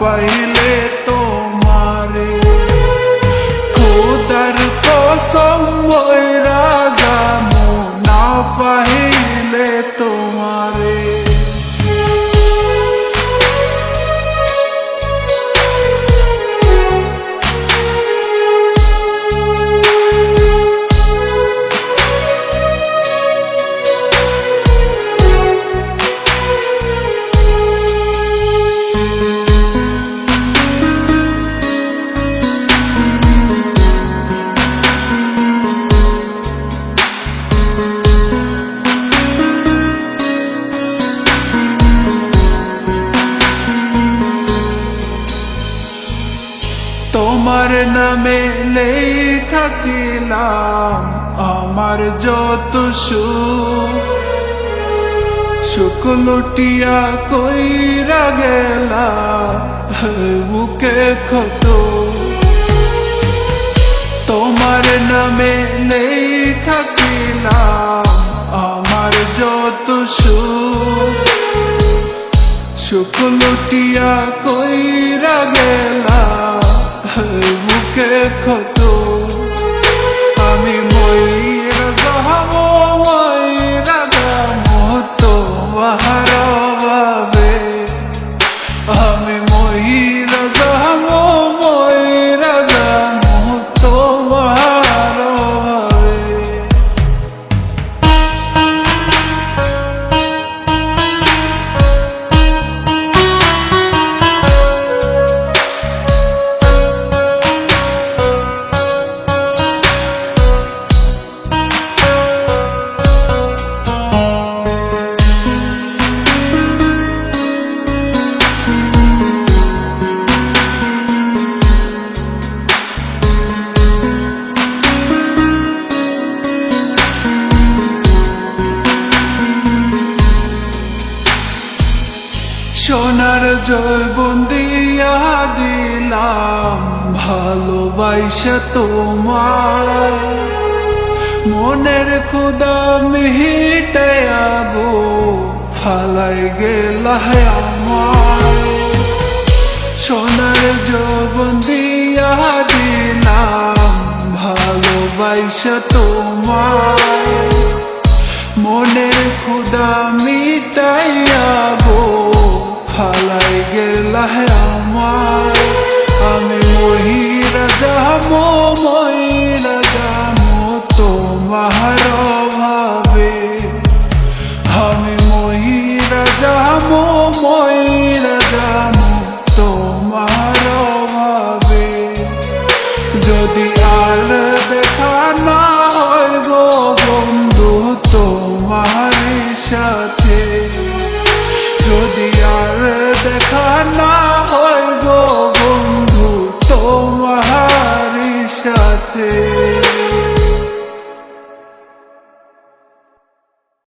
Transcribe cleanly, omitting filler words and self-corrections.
পাইলে তোমারে খোদার কসম মইরা যামু না পাইলে তোমারে। তোমার নামে লেখা ছিলাম আমার যত সুখ লুটিয়া কইরা গেলা বুকে ক্ষত। তোমার নামে লেখা ছিলাম আমার যত সুখ লুটিয়া কইরা গেলা বুকে ক্ষত। আমি মইরা যাবো মইরা যাবো তোমার অভাবে। আমি মইরা যাবো মইরা যাবো তোমার অভাবে। সোনার জৈবন দিয়া দিলাম ভালোবাসা তোমার মনের ক্ষুধা মিটাইয়া গো ফালাই গেলা আমার। সোনার জৈবন দিয়া দিলাম ভালোবাসা তোমার মনের ক্ষুধা মিটাইয়া গো ফালাই গেলা আমার। আমি মহিরা যাবো মহিরা যাবো তোমার অভাবে। আমি মহিরা যাবো মহিরা যাবো তোমার অভাবে। যদি আর দেখা না হয় গো বন্ধু তোমার সাথে, যদি আর দেখা না